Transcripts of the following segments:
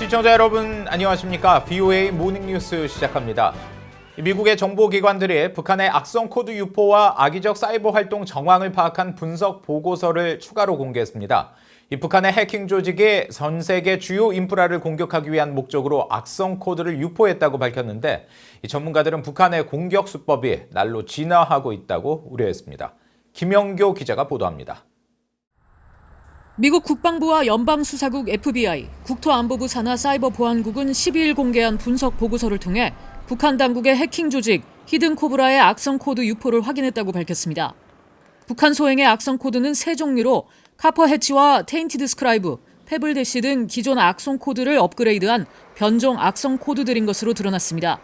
시청자 여러분 안녕하십니까? VOA 모닝뉴스 시작합니다. 미국의 정보기관들이 북한의 악성 코드 유포와 악의적 사이버 활동 정황을 파악한 분석 보고서를 추가로 공개했습니다. 이 북한의 해킹 조직이 전 세계 주요 인프라를 공격하기 위한 목적으로 악성 코드를 유포했다고 밝혔는데 이 전문가들은 북한의 공격 수법이 날로 진화하고 있다고 우려했습니다. 김영교 기자가 보도합니다. 미국 국방부와 연방수사국 FBI, 국토안보부 산하 사이버보안국은 12일 공개한 분석 보고서를 통해 북한 당국의 해킹 조직 히든코브라의 악성 코드 유포를 확인했다고 밝혔습니다. 북한 소행의 악성 코드는 세 종류로 카퍼해치와 테인티드 스크라이브, 페블대시 등 기존 악성 코드를 업그레이드한 변종 악성 코드들인 것으로 드러났습니다.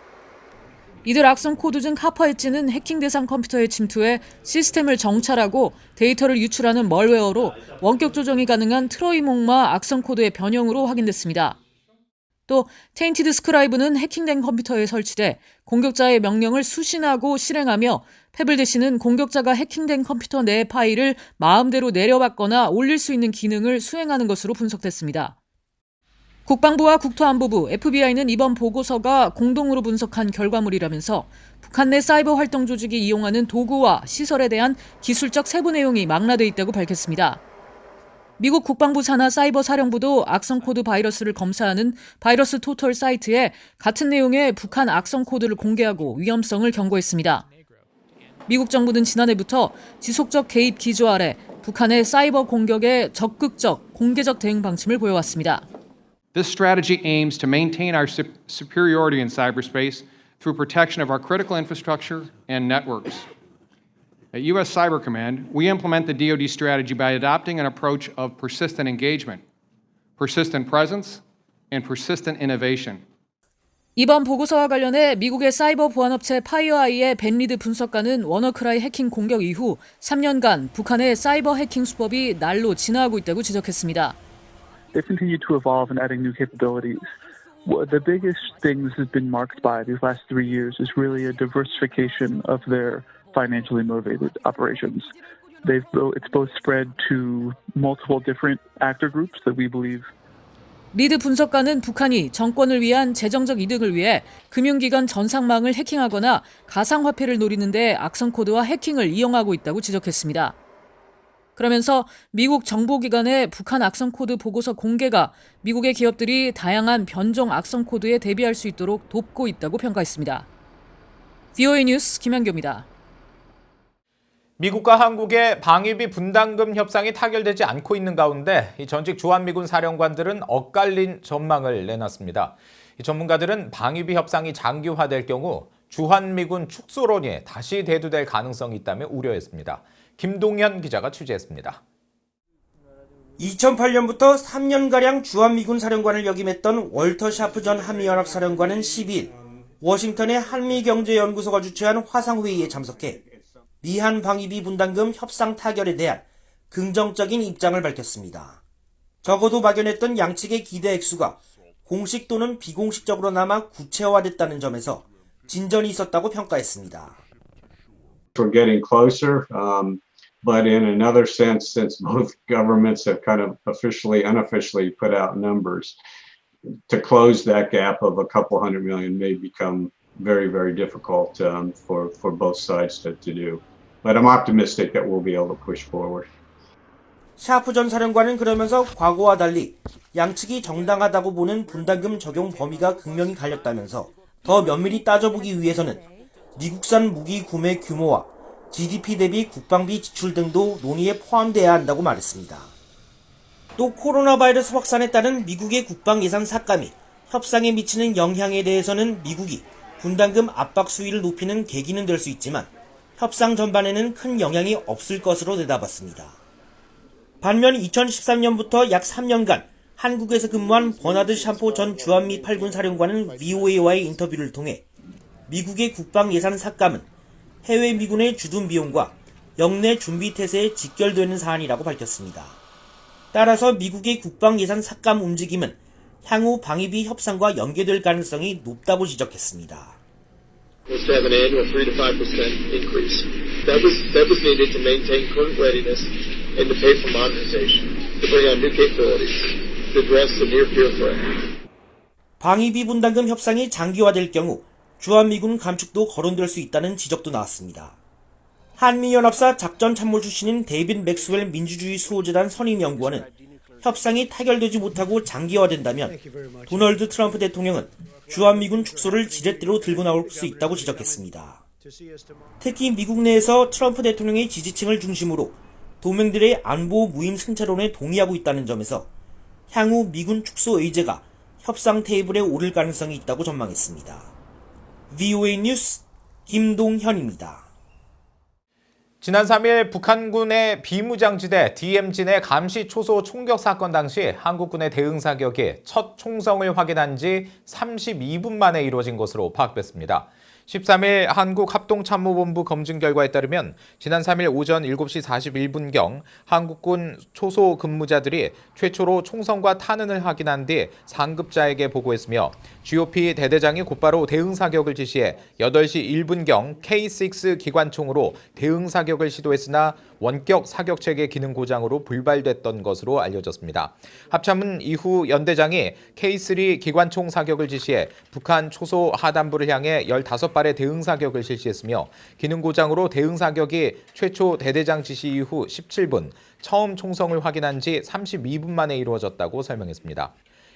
이들 악성 코드 중 카퍼해치는 해킹 대상 컴퓨터에 침투해 시스템을 정찰하고 데이터를 유출하는 멀웨어로 원격 조정이 가능한 트로이 목마 악성 코드의 변형으로 확인됐습니다. 또 테인티드 스크라이브는 해킹된 컴퓨터에 설치돼 공격자의 명령을 수신하고 실행하며 페블대시는 공격자가 해킹된 컴퓨터 내 파일을 마음대로 내려받거나 올릴 수 있는 기능을 수행하는 것으로 분석됐습니다. 국방부와 국토안보부, FBI는 이번 보고서가 공동으로 분석한 결과물이라면서 북한 내 사이버 활동 조직이 이용하는 도구와 시설에 대한 기술적 세부 내용이 망라돼 있다고 밝혔습니다. 미국 국방부 산하 사이버 사령부도 악성 코드 바이러스를 검사하는 바이러스 토털 사이트에 같은 내용의 북한 악성 코드를 공개하고 위험성을 경고했습니다. 미국 정부는 지난해부터 지속적 개입 기조 아래 북한의 사이버 공격에 적극적 공개적 대응 방침을 보여왔습니다. This strategy aims to maintain our superiority in cyberspace through protection of our critical infrastructure and networks. At U.S. Cyber Command, we implement the DoD strategy by adopting an approach of persistent engagement, persistent presence, and persistent innovation. 이번 보고서와 관련해 미국의 사이버 보안업체 파이어아이의 벤 리드 분석가는 워너크라이 해킹 공격 이후 3년간 북한의 사이버 해킹 수법이 날로 진화하고 있다고 지적했습니다. They've continued to evolve and adding new capabilities. The biggest things has been marked by these last 3 years is really a diversification of their financially motivated operations. It's both spread to multiple different actor groups that we believe. 리드 분석가는 북한이 정권을 위한 재정적 이득을 위해 금융기관 전상망을 해킹하거나 가상화폐를 노리는 데 악성 코드와 해킹을 이용하고 있다고 지적했습니다. 그러면서 미국 정보기관의 북한 악성 코드 보고서 공개가 미국의 기업들이 다양한 변종 악성 코드에 대비할 수 있도록 돕고 있다고 평가했습니다. VOA 뉴스 김현교입니다. 미국과 한국의 방위비 분담금 협상이 타결되지 않고 있는 가운데 전직 주한미군 사령관들은 엇갈린 전망을 내놨습니다. 전문가들은 방위비 협상이 장기화될 경우 주한미군 축소론이 다시 대두될 가능성이 있다며 우려했습니다. 김동현 기자가 취재했습니다. 2008년부터 3년가량 주한미군 사령관을 역임했던 월터 샤프 전 한미연합사령관은 12일 워싱턴의 한미경제연구소가 주최한 화상회의에 참석해 미한 방위비 분담금 협상 타결에 대한 긍정적인 입장을 밝혔습니다. 적어도 막연했던 양측의 기대 액수가 공식 또는 비공식적으로나마 구체화됐다는 점에서 진전이 있었다고 평가했습니다. We're getting closer, but in another sense, since both governments have kind of officially, unofficially put out numbers, to close that gap of a couple $100 million may become very, very difficult for both sides to do. But I'm optimistic that we'll be able to push forward. 샤프 전 사령관은 그러면서 과거와 달리 양측이 정당하다고 보는 분담금 적용 범위가 극명히 갈렸다면서 더 면밀히 따져보기 위해서는 미국산 무기 구매 규모와 GDP 대비 국방비 지출 등도 논의에 포함돼야 한다고 말했습니다. 또 코로나 바이러스 확산에 따른 미국의 국방 예산 삭감이 협상에 미치는 영향에 대해서는 미국이 분담금 압박 수위를 높이는 계기는 될 수 있지만 협상 전반에는 큰 영향이 없을 것으로 내다봤습니다. 반면 2013년부터 약 3년간 한국에서 근무한 버나드 샴포 전 주한미 8군 사령관은 VOA와의 인터뷰를 통해 미국의 국방 예산 삭감은 해외 미군의 주둔 비용과 영내 준비 태세에 직결되는 사안이라고 밝혔습니다. 따라서 미국의 국방 예산 삭감 움직임은 향후 방위비 협상과 연계될 가능성이 높다고 지적했습니다. was to have an annual 3 to 5% increase. That was needed to maintain current readiness and to pay for modernization, to bring on new capabilities, to address the near-peer threat. 방위비 분담금 협상이 장기화될 경우 주한미군 감축도 거론될 수 있다는 지적도 나왔습니다. 한미연합사 작전참모 출신인 데이빗 맥스웰 민주주의 수호재단 선임연구원은 협상이 타결되지 못하고 장기화된다면 도널드 트럼프 대통령은 주한미군 축소를 지렛대로 들고 나올 수 있다고 지적했습니다. 특히 미국 내에서 트럼프 대통령의 지지층을 중심으로 동맹들의 안보 무임 승차론에 동의하고 있다는 점에서 향후 미군 축소 의제가 협상 테이블에 오를 가능성이 있다고 전망했습니다. VOA 뉴스 김동현입니다. 지난 3일 북한군의 비무장지대 DMZ 내 감시 초소 총격 사건 당시 한국군의 대응 사격이 첫 총성을 확인한 지 32분 만에 이루어진 것으로 파악됐습니다. 13일 한국합동참모본부 검증 결과에 따르면 지난 3일 오전 7시 41분경 한국군 초소 근무자들이 최초로 총성과 탄흔을 확인한 뒤 상급자에게 보고했으며 GOP 대대장이 곧바로 대응 사격을 지시해 8시 1분경 K6 기관총으로 대응 사격을 시도했으나 원격 사격 체계 기능 고장으로 불발됐던 것으로 알려졌습니다. 합참은 이후 연대장이 K3 기관총 사격을 지시해 북한 초소 하단부를 향해 15발의 대응 사격을 실시했으며 기능 고장으로 대응 사격이 최초 대대장 지시 이후 17분, 처음 총성을 확인한 지 32분 만에 이루어졌다고 설명했습니다.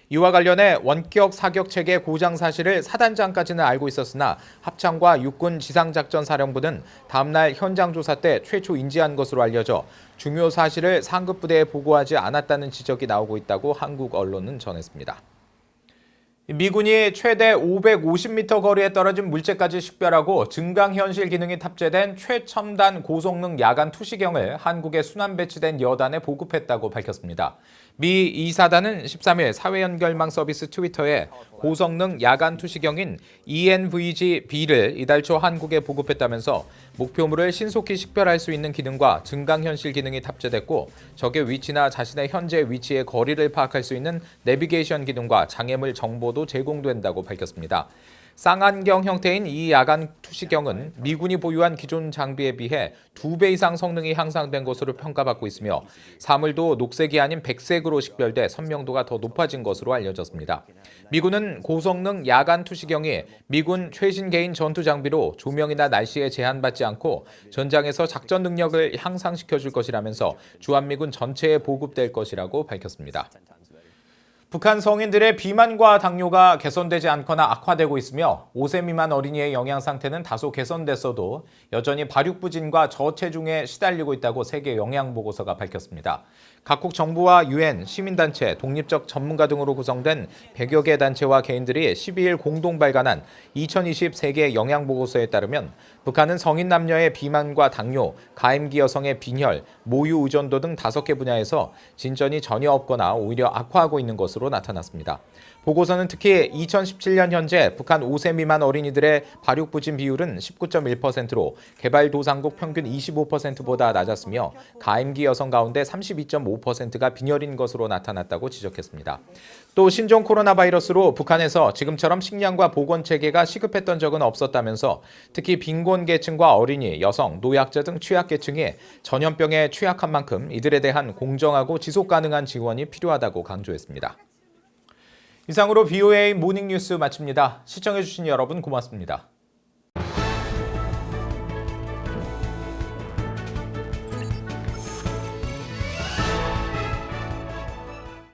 이와 관련해 원격 사격 체계 고장 사실을 사단장까지는 알고 있었으나 합참과 육군 지상작전사령부는 다음날 현장 조사 때 최초 인지한 것으로 알려져 중요 사실을 상급부대에 보고하지 않았다는 지적이 나오고 있다고 한국 언론은 전했습니다. 미군이 최대 550m 거리에 떨어진 물체까지 식별하고 증강현실 기능이 탑재된 최첨단 고성능 야간 투시경을 한국에 순환 배치된 여단에 보급했다고 밝혔습니다. 미 2사단은 13일 사회연결망 서비스 트위터에 고성능 야간 투시경인 ENVG-B를 이달 초 한국에 보급했다면서 목표물을 신속히 식별할 수 있는 기능과 증강현실 기능이 탑재됐고 적의 위치나 자신의 현재 위치의 거리를 파악할 수 있는 내비게이션 기능과 장애물 정보도 제공된다고 밝혔습니다. 쌍안경 형태인 이 야간 투시경은 미군이 보유한 기존 장비에 비해 2배 이상 성능이 향상된 것으로 평가받고 있으며 사물도 녹색이 아닌 백색으로 식별돼 선명도가 더 높아진 것으로 알려졌습니다. 미군은 고성능 야간 투시경이 미군 최신 개인 전투 장비로 조명이나 날씨에 제한받지 않고 전장에서 작전 능력을 향상시켜줄 것이라면서 주한미군 전체에 보급될 것이라고 밝혔습니다. 북한 성인들의 비만과 당뇨가 개선되지 않거나 악화되고 있으며 5세 미만 어린이의 영양 상태는 다소 개선됐어도 여전히 발육부진과 저체중에 시달리고 있다고 세계 영양보고서가 밝혔습니다. 각국 정부와 유엔, 시민단체, 독립적 전문가 등으로 구성된 100여 개 단체와 개인들이 12일 공동 발간한 2020 세계 영양보고서에 따르면 북한은 성인 남녀의 비만과 당뇨, 가임기 여성의 빈혈, 모유 의존도 등 5개 분야에서 진전이 전혀 없거나 오히려 악화하고 있는 것으로 나타났습니다. 보고서는 특히 2017년 현재 북한 5세 미만 어린이들의 발육부진 비율은 19.1%로 개발도상국 평균 25%보다 낮았으며 가임기 여성 가운데 32.5%가 빈혈인 것으로 나타났다고 지적했습니다. 또 신종 코로나 바이러스로 북한에서 지금처럼 식량과 보건체계가 시급했던 적은 없었다면서 특히 빈곤계층과 어린이, 여성, 노약자 등 취약계층이 전염병에 취약한 만큼 이들에 대한 공정하고 지속가능한 지원이 필요하다고 강조했습니다. 이상으로 VOA 모닝뉴스 마칩니다. 시청해주신 여러분 고맙습니다.